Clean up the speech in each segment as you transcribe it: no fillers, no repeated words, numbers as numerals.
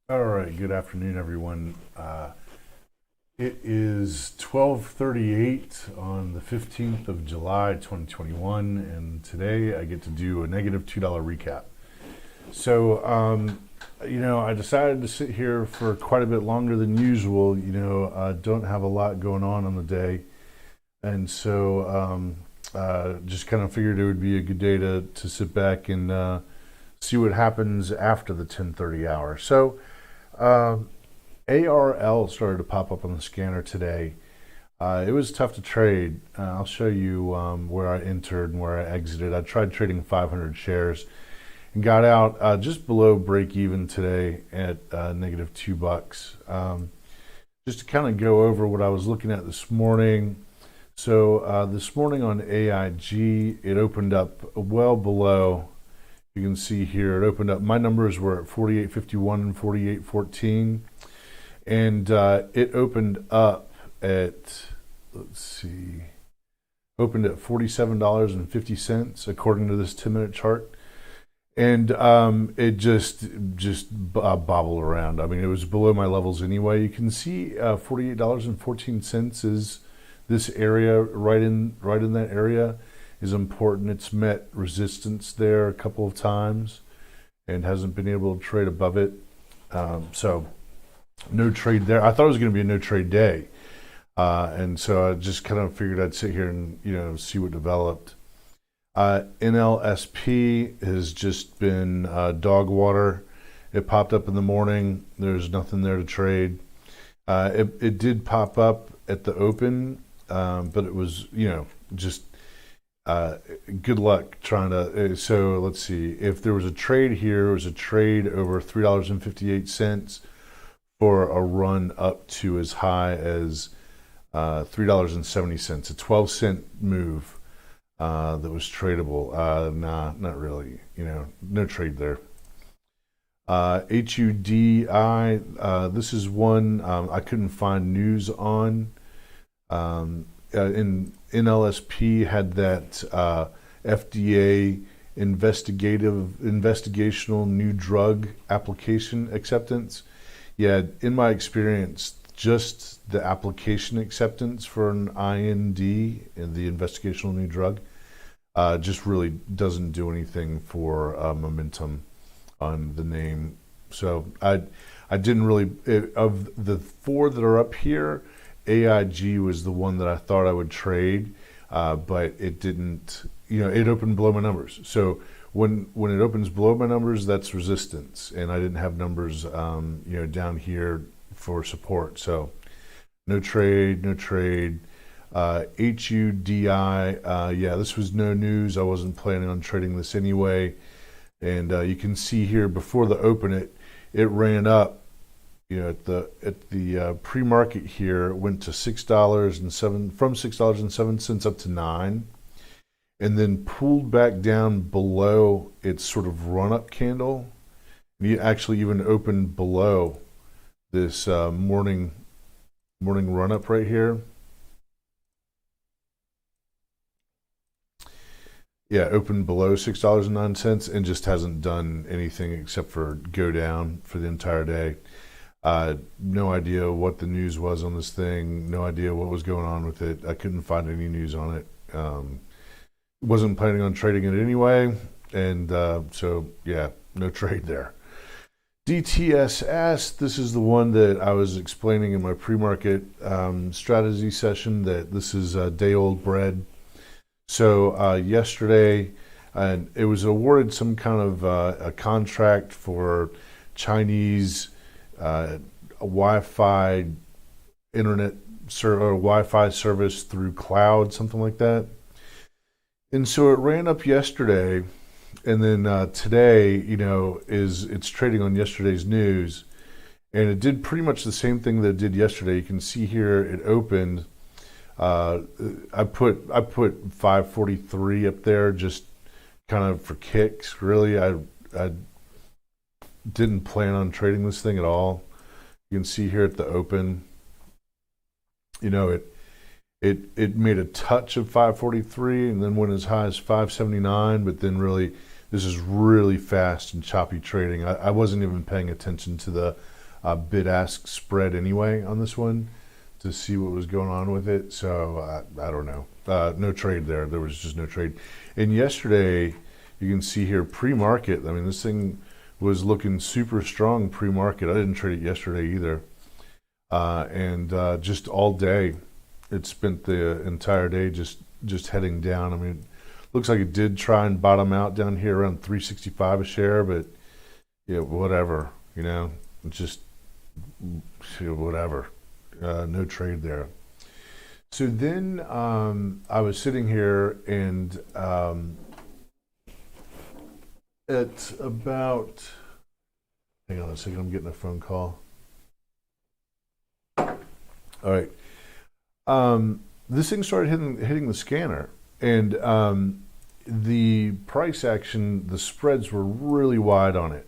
All right, good afternoon, everyone. It is 12:38 on the 15th of July, 2021, and today I get to do a negative $2 recap. So, I decided to sit here for quite a bit longer than usual. Don't have a lot going on the day, and so just kind of figured it would be a good day to sit back and see what happens after the 10:30 hour. So. ARL started to pop up on the scanner today. It was tough to trade. I'll show you where I entered and where I exited. I tried trading 500 shares and got out just below break even today at negative $2. Just to kind of go over what I was looking at this morning. So this morning on AIG, it opened up well below. You can see here, it opened up. My numbers were at 48.51 and 48.14. And it opened up at, opened at $47.50 according to this 10-minute chart. And it just bobbled around. I mean, it was below my levels anyway. You can see $48.14 is this area, right in that area is important. It's met resistance there a couple of times and hasn't been able to trade above it. So no trade there. I thought it was going to be a no trade day. And so I just kind of figured I'd sit here and, see what developed. NLSP has just been dog water. It popped up in the morning. There's nothing there to trade. It did pop up at the open, but it was, just good luck trying to. So let's see. If there was a trade here, it was a trade over $3.58 for a run up to as high as $3.70. A 12-cent move that was tradable. Nah, not really. No trade there. HUDI. This is one I couldn't find news on. In NLSP had that FDA investigational new drug application acceptance. Yeah, in my experience, just the application acceptance for an IND, in the investigational new drug, just really doesn't do anything for momentum on the name. So I didn't really, of the four that are up here, AIG was the one that I thought I would trade, but it didn't, it opened below my numbers. So when it opens below my numbers, that's resistance. And I didn't have numbers, down here for support. So no trade. HUDI, this was no news. I wasn't planning on trading this anyway. And you can see here before the open, it ran up. At the pre-market here, it went to $6.07 from $6.07 up to $9, and then pulled back down below its sort of run-up candle. And it actually even opened below this morning run-up right here. Yeah, opened below $6.09 and just hasn't done anything except for go down for the entire day. No idea what the news was on this thing. No idea what was going on with it. I couldn't find any news on it. Wasn't planning on trading it anyway. And so, yeah, no trade there. DTSS, this is the one that I was explaining in my pre-market strategy session, that this is day-old bread. So yesterday, it was awarded some kind of a contract for Chinese Wi-Fi internet or Wi-Fi service through cloud, something like that. And so it ran up yesterday, and then today, it's trading on yesterday's news, and it did pretty much the same thing that it did yesterday. You can see here it opened. I put 543 up there just kind of for kicks. Really, I didn't plan on trading this thing at all. You can see here at the open, it made a touch of 543 and then went as high as 579, but then really, this is really fast and choppy trading. I wasn't even paying attention to the bid-ask spread anyway on this one to see what was going on with it. So I don't know. No trade there. There was just no trade. And yesterday, you can see here pre-market. I mean, this thing was looking super strong pre-market. I didn't trade it yesterday either. And just all day, it spent the entire day just heading down. I mean, looks like it did try and bottom out down here around 365 a share, but yeah, whatever, just whatever. No trade there. So then I was sitting here and at about, hang on a second, I'm getting a phone call. All right. This thing started hitting the scanner, and the price action, the spreads were really wide on it.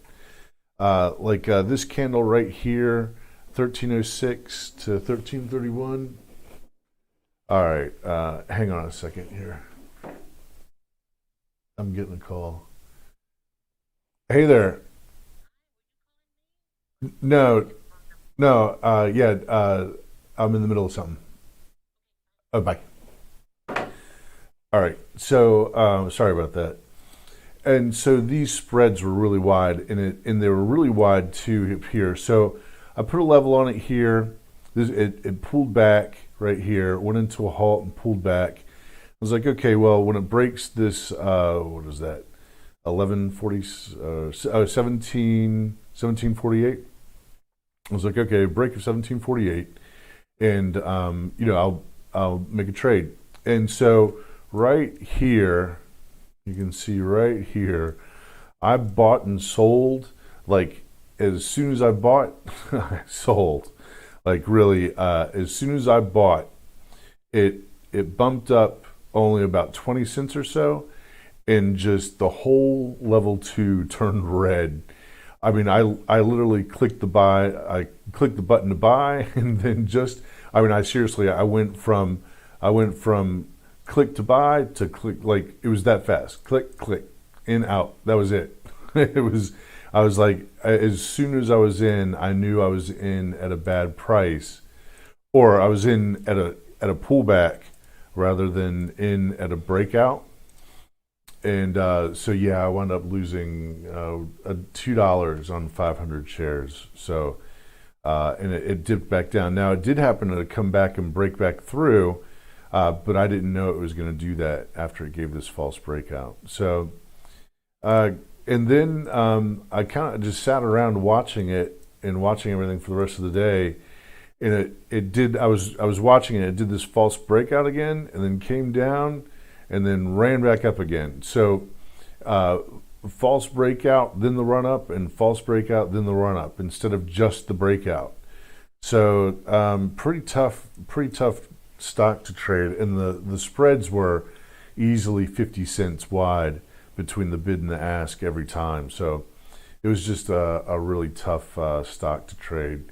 This candle right here, 1306 to 1331. All right, hang on a second here. I'm getting a call. Hey there. No, I'm in the middle of something. Oh, bye. All right, so sorry about that. And so these spreads were really wide, and they were really wide too here. So I put a level on it here. It pulled back right here, went into a halt and pulled back. I was like, okay, well, when it breaks this, what is that? 1748. I was like, okay, break of 1748, and I'll make a trade. And so right here, you can see right here, I bought and sold. Like as soon as I bought, I sold. Like really, as soon as I bought, it bumped up only about 20 cents or so, and just the whole level 2 turned red. I mean, I literally clicked the buy. I clicked the button to buy, and then I went from click to buy to click, like it was that fast. Click, click, in, out. That was it. I was like, as soon as I was in, I knew I was in at a bad price, or I was in at a pullback rather than in at a breakout. And so I wound up losing $2 on 500 shares. So and it dipped back down. Now it did happen to come back and break back through, but I didn't know it was going to do that after it gave this false breakout. So and then I kind of just sat around watching it and watching everything for the rest of the day. And it did. I was watching it. It did this false breakout again, and then came down, and then ran back up again. So false breakout, then the run up, and false breakout, then the run up, instead of just the breakout. So pretty tough stock to trade, and the spreads were easily 50 cents wide between the bid and the ask every time. So it was just a really tough stock to trade.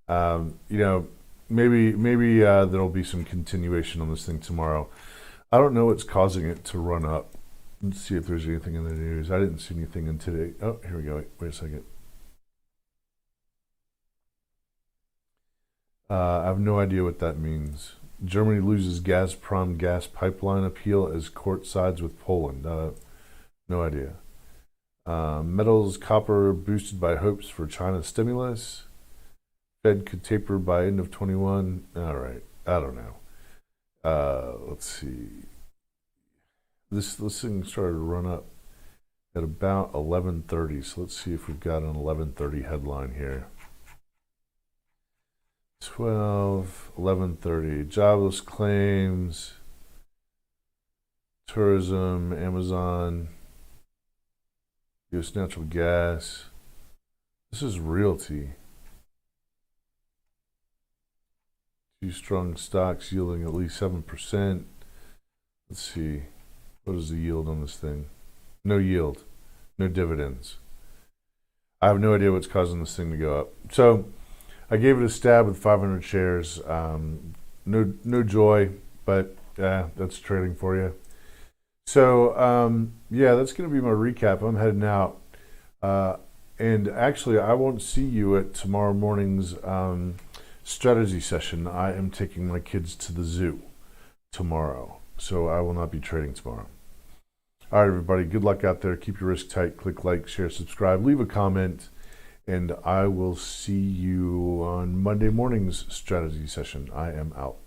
Maybe there'll be some continuation on this thing tomorrow. I don't know what's causing it to run up. Let's see if there's anything in the news. I didn't see anything in today. Oh, here we go. Wait a second. I have no idea what that means. Germany loses Gazprom gas pipeline appeal as court sides with Poland. No idea. Metals, copper boosted by hopes for China stimulus. Fed could taper by end of 21. All right. I don't know. Let's see. This thing started to run up at about 11:30. So let's see if we've got an 11:30 headline here. 11:30. Jobless claims, tourism, Amazon, U.S. natural gas. This is realty. Two strong stocks yielding at least 7%. Let's see. What is the yield on this thing? No yield. No dividends. I have no idea what's causing this thing to go up. So I gave it a stab with 500 shares. No joy, but that's trading for you. So that's going to be my recap. I'm heading out. And actually, I won't see you at tomorrow morning's strategy session. I am taking my kids to the zoo tomorrow, so I will not be trading tomorrow. All right, everybody, good luck out there. Keep your risk tight. Click like, share, subscribe, leave a comment, and I will see you on Monday morning's strategy session. I am out.